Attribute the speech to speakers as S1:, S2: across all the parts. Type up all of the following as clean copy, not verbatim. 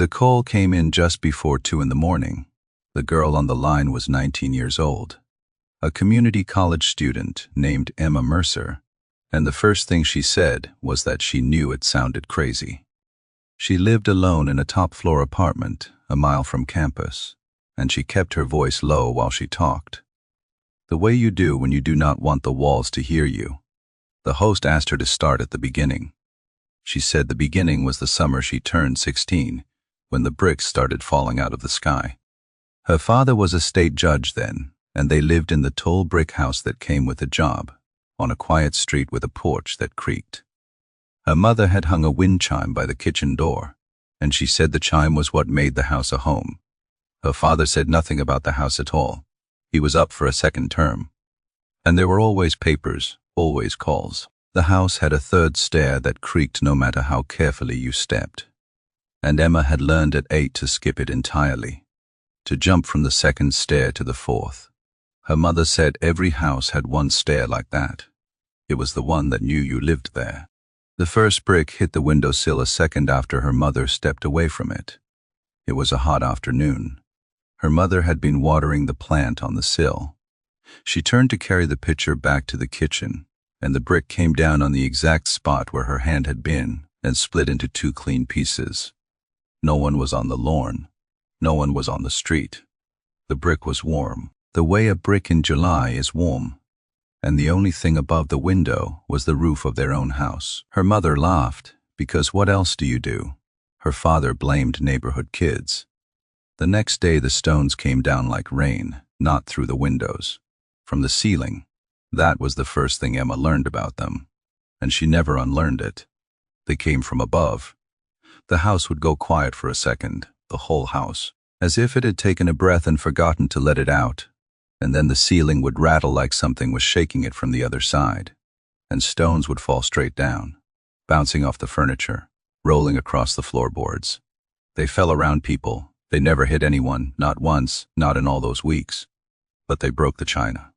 S1: The call came in just before 2 in the morning. The girl on the line was 19 years old, a community college student named Emma Mercer, and the first thing she said was that she knew it sounded crazy. She lived alone in a top-floor apartment a mile from campus, and she kept her voice low while she talked, the way you do when you do not want the walls to hear you. The host asked her to start at the beginning. She said the beginning was the summer she turned 16, when the bricks started falling out of the sky. Her father was a state judge then, and they lived in the tall brick house that came with the job, on a quiet street with a porch that creaked. Her mother had hung a wind chime by the kitchen door, and she said the chime was what made the house a home. Her father said nothing about the house at all. He was up for a second term. And there were always papers, always calls. The house had a third stair that creaked no matter how carefully you stepped. And Emma had learned at 8 to skip it entirely, to jump from the second stair to the fourth. Her mother said every house had one stair like that. It was the one that knew you lived there. The first brick hit the windowsill a second after her mother stepped away from it. It was a hot afternoon. Her mother had been watering the plant on the sill. She turned to carry the pitcher back to the kitchen, and the brick came down on the exact spot where her hand had been and split into 2 clean pieces. No one was on the lawn. No one was on the street. The brick was warm, the way a brick in July is warm, and the only thing above the window was the roof of their own house. Her mother laughed, because what else do you do? Her father blamed neighborhood kids. The next day the stones came down like rain, not through the windows, from the ceiling. That was the first thing Emma learned about them, and she never unlearned it. They came from above. The house would go quiet for a second, the whole house, as if it had taken a breath and forgotten to let it out, and then the ceiling would rattle like something was shaking it from the other side, and stones would fall straight down, bouncing off the furniture, rolling across the floorboards. They fell around people. They never hit anyone, not once, not in all those weeks. But they broke the china,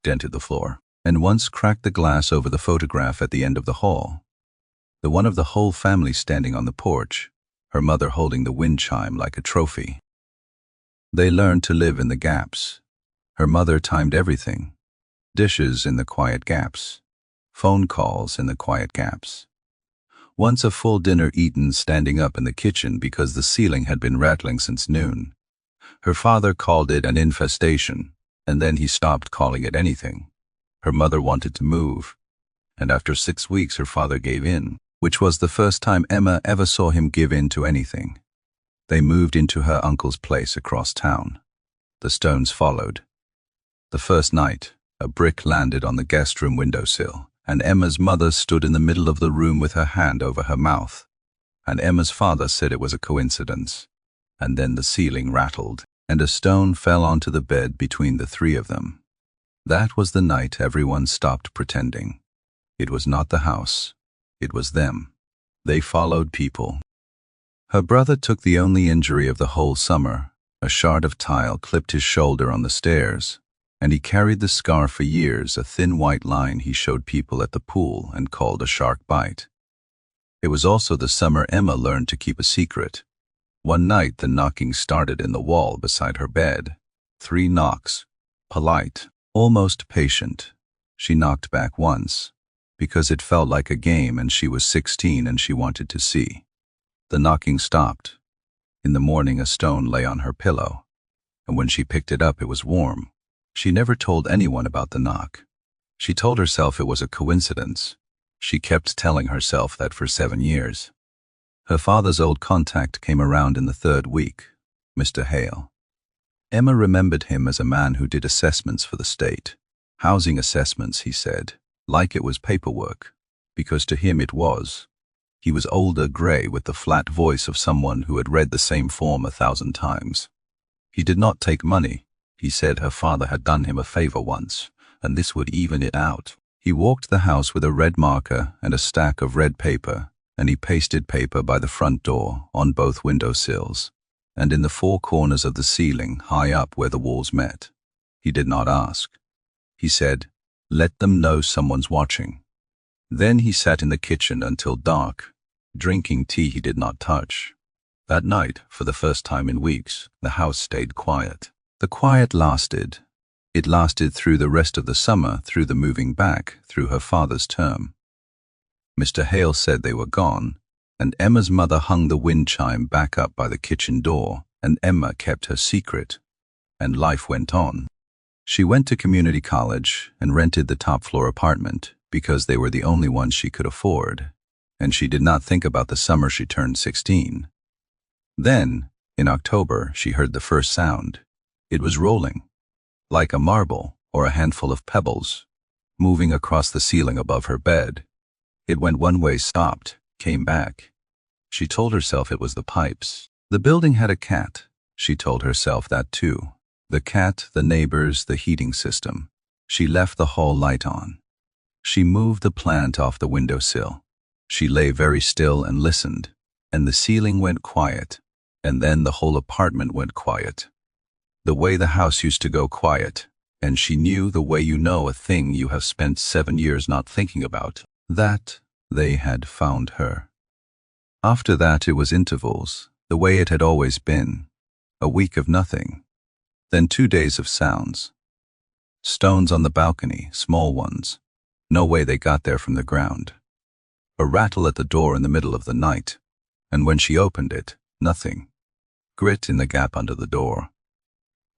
S1: dented the floor, and once cracked the glass over the photograph at the end of the hall. The one of the whole family standing on the porch, her mother holding the wind chime like a trophy. They learned to live in the gaps. Her mother timed everything. Dishes in the quiet gaps. Phone calls in the quiet gaps. Once a full dinner eaten standing up in the kitchen because the ceiling had been rattling since noon. Her father called it an infestation, and then he stopped calling it anything. Her mother wanted to move, and after 6 weeks her father gave in, which was the first time Emma ever saw him give in to anything. They moved into her uncle's place across town. The stones followed. The first night, a brick landed on the guest room windowsill, and Emma's mother stood in the middle of the room with her hand over her mouth, and Emma's father said it was a coincidence. And then the ceiling rattled, and a stone fell onto the bed between the 3 of them. That was the night everyone stopped pretending. It was not the house. It was them. They followed people. Her brother took the only injury of the whole summer. A shard of tile clipped his shoulder on the stairs, and he carried the scar for years, a thin white line he showed people at the pool and called a shark bite. It was also the summer Emma learned to keep a secret. One night the knocking started in the wall beside her bed. 3 knocks. Polite, almost patient. She knocked back once, because it felt like a game and she was 16 and she wanted to see. The knocking stopped. In the morning a stone lay on her pillow, and when she picked it up it was warm. She never told anyone about the knock. She told herself it was a coincidence. She kept telling herself that for 7 years. Her father's old contact came around in the 3rd week, Mr. Hale. Emma remembered him as a man who did assessments for the state. Housing assessments, he said, like it was paperwork, because to him it was. He was older, gray, with the flat voice of someone who had read the same form 1,000 times. He did not take money. He said her father had done him a favor once, and this would even it out. He walked the house with a red marker and a stack of red paper, and he pasted paper by the front door, on both window sills, and in the 4 corners of the ceiling, high up where the walls met. He did not ask. He said, "Let them know someone's watching." Then he sat in the kitchen until dark, drinking tea he did not touch. That night, for the first time in weeks, the house stayed quiet. The quiet lasted. It lasted through the rest of the summer, through the moving back, through her father's term. Mr. Hale said they were gone, and Emma's mother hung the wind chime back up by the kitchen door, and Emma kept her secret, and life went on. She went to community college and rented the top-floor apartment because they were the only ones she could afford, and she did not think about the summer she turned 16. Then, in October, she heard the first sound. It was rolling, like a marble or a handful of pebbles, moving across the ceiling above her bed. It went one way, stopped, came back. She told herself it was the pipes. The building had a cat. She told herself that too. The cat, the neighbors, the heating system. She left the hall light on. She moved the plant off the windowsill. She lay very still and listened, and the ceiling went quiet, and then the whole apartment went quiet. The way the house used to go quiet, and she knew the way you know a thing you have spent 7 years not thinking about, that they had found her. After that it was intervals, the way it had always been. A week of nothing. Then 2 days of sounds. Stones on the balcony, small ones. No way they got there from the ground. A rattle at the door in the middle of the night, and when she opened it, nothing. Grit in the gap under the door.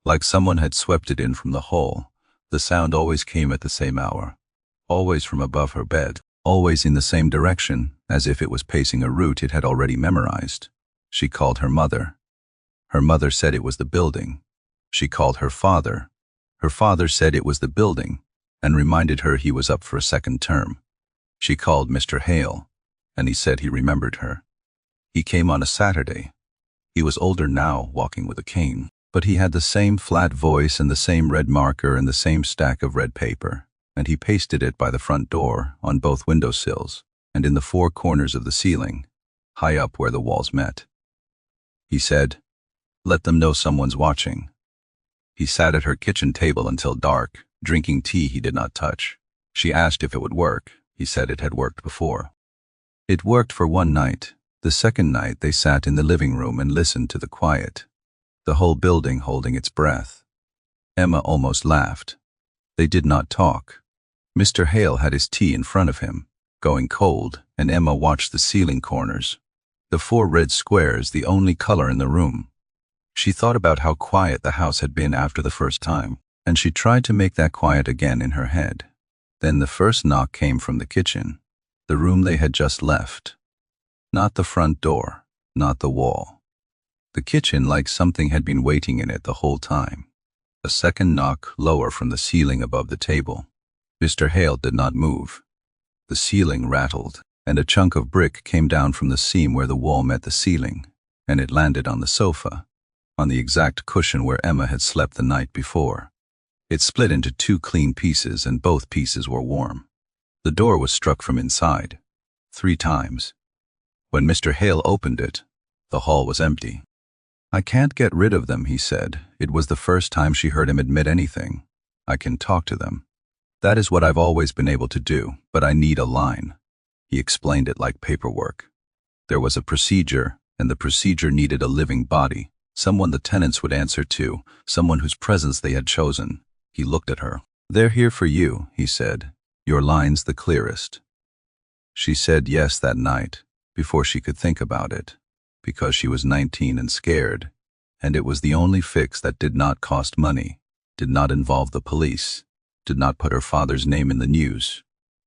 S1: Like someone had swept it in from the hall, the sound always came at the same hour, always from above her bed, always in the same direction, as if it was pacing a route it had already memorized. She called her mother. Her mother said it was the building. She called her father. Her father said it was the building, and reminded her he was up for a second term. She called Mr. Hale, and he said he remembered her. He came on a Saturday. He was older now, walking with a cane, but he had the same flat voice and the same red marker and the same stack of red paper, and he pasted it by the front door, on both windowsills, and in the 4 corners of the ceiling, high up where the walls met. He said, "Let them know someone's watching." He sat at her kitchen table until dark, drinking tea he did not touch. She asked if it would work. He said it had worked before. It worked for one night. The second night they sat in the living room and listened to the quiet, the whole building holding its breath. Emma almost laughed. They did not talk. Mr. Hale had his tea in front of him, going cold, and Emma watched the ceiling corners, the 4 red squares, the only color in the room. She thought about how quiet the house had been after the first time, and she tried to make that quiet again in her head. Then the first knock came from the kitchen, the room they had just left. Not the front door, not the wall. The kitchen, like something had been waiting in it the whole time. A second knock lower from the ceiling above the table. Mr. Hale did not move. The ceiling rattled, and a chunk of brick came down from the seam where the wall met the ceiling, and it landed on the sofa, on the exact cushion where Emma had slept the night before. It split into 2 clean pieces, and both pieces were warm. The door was struck from inside, 3 times. When Mr. Hale opened it, the hall was empty. "I can't get rid of them," he said. It was the first time she heard him admit anything. "I can talk to them. That is what I've always been able to do, but I need a line." He explained it like paperwork. There was a procedure, and the procedure needed a living body, someone the tenants would answer to, someone whose presence they had chosen. He looked at her. "They're here for you," he said. "Your line's the clearest." She said yes that night, before she could think about it, because she was 19 and scared, and it was the only fix that did not cost money, did not involve the police, did not put her father's name in the news.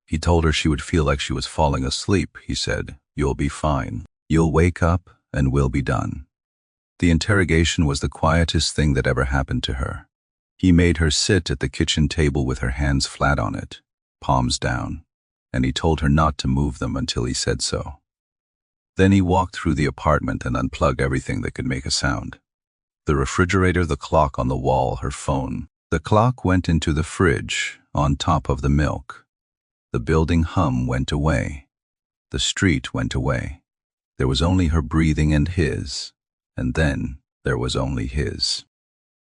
S1: He told her she would feel like she was falling asleep. He said, "You'll be fine. You'll wake up and we'll be done." The interrogation was the quietest thing that ever happened to her. He made her sit at the kitchen table with her hands flat on it, palms down, and he told her not to move them until he said so. Then he walked through the apartment and unplugged everything that could make a sound. The refrigerator, the clock on the wall, her phone. The clock went into the fridge, on top of the milk. The building hum went away. The street went away. There was only her breathing and his, and then there was only his.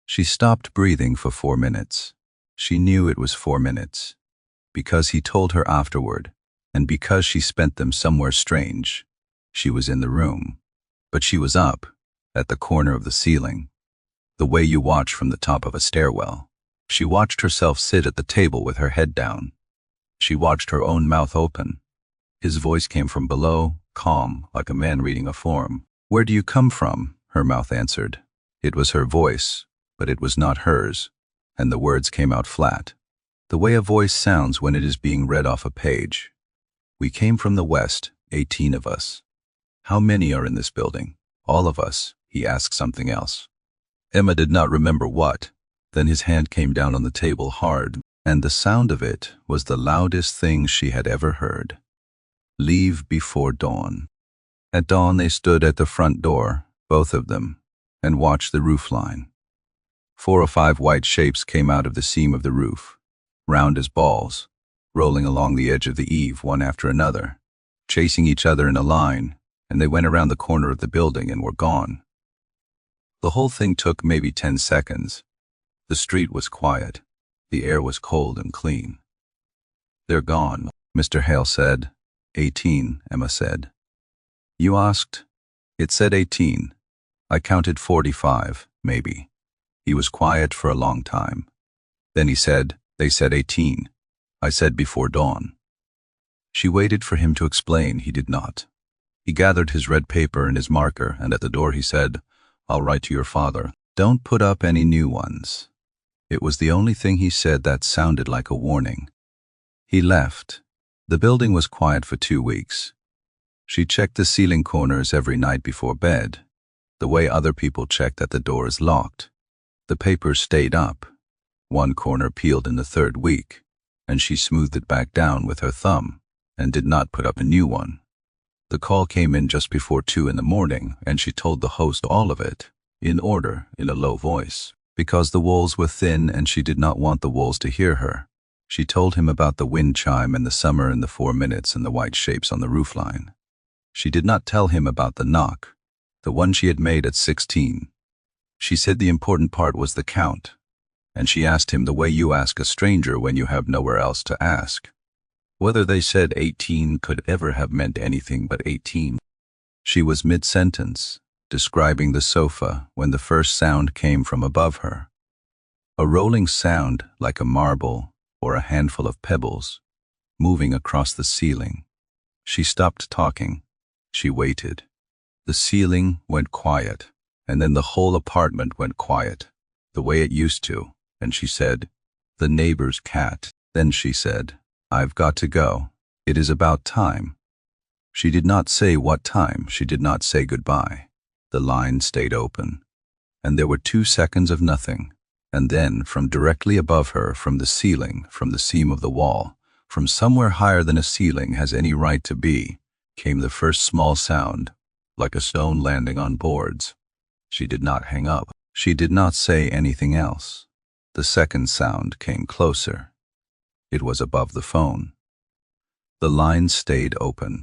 S1: She stopped breathing for 4 minutes. She knew it was 4 minutes, because he told her afterward, and because she spent them somewhere strange. She was in the room. But she was up, at the corner of the ceiling, the way you watch from the top of a stairwell. She watched herself sit at the table with her head down. She watched her own mouth open. His voice came from below, calm, like a man reading a form. "Where do you come from?" her mouth answered. It was her voice, but it was not hers, and the words came out flat, the way a voice sounds when it is being read off a page. "We came from the West, 18 of us." "How many are in this building?" "All of us." He asked something else. Emma did not remember what. Then his hand came down on the table hard, and the sound of it was the loudest thing she had ever heard. "Leave before dawn." At dawn they stood at the front door, both of them, and watched the roof line. 4 or 5 white shapes came out of the seam of the roof, round as balls, rolling along the edge of the eave one after another, chasing each other in a line, and they went around the corner of the building and were gone. The whole thing took maybe 10 seconds. The street was quiet. The air was cold and clean. "They're gone," Mr. Hale said. 18, Emma said. "You asked?" "It said 18. I counted 45, maybe." He was quiet for a long time. Then he said, "They said 18. I said before dawn." She waited for him to explain. He did not. He gathered his red paper and his marker, and at the door he said, "I'll write to your father. Don't put up any new ones." It was the only thing he said that sounded like a warning. He left. The building was quiet for 2 weeks. She checked the ceiling corners every night before bed, the way other people check that the door is locked. The paper stayed up. One corner peeled in the 3rd week, and she smoothed it back down with her thumb and did not put up a new one. The call came in just before 2 in the morning, and she told the host all of it, in order, in a low voice, because the walls were thin and she did not want the walls to hear her. She told him about the wind chime and the summer and the 4 minutes and the white shapes on the roofline. She did not tell him about the knock, the one she had made at 16. She said the important part was the count, and she asked him the way you ask a stranger when you have nowhere else to ask. Whether they said 18 could ever have meant anything but 18. She was mid-sentence, describing the sofa when the first sound came from above her. A rolling sound like a marble or a handful of pebbles, moving across the ceiling. She stopped talking. She waited. The ceiling went quiet, and then the whole apartment went quiet, the way it used to, and she said, "The neighbor's cat." Then she said, "I've got to go. It is about time." She did not say what time. She did not say goodbye. The line stayed open, and there were 2 seconds of nothing. And then, from directly above her, from the ceiling, from the seam of the wall, from somewhere higher than a ceiling has any right to be, came the first small sound, like a stone landing on boards. She did not hang up. She did not say anything else. The second sound came closer. It was above the phone. The line stayed open.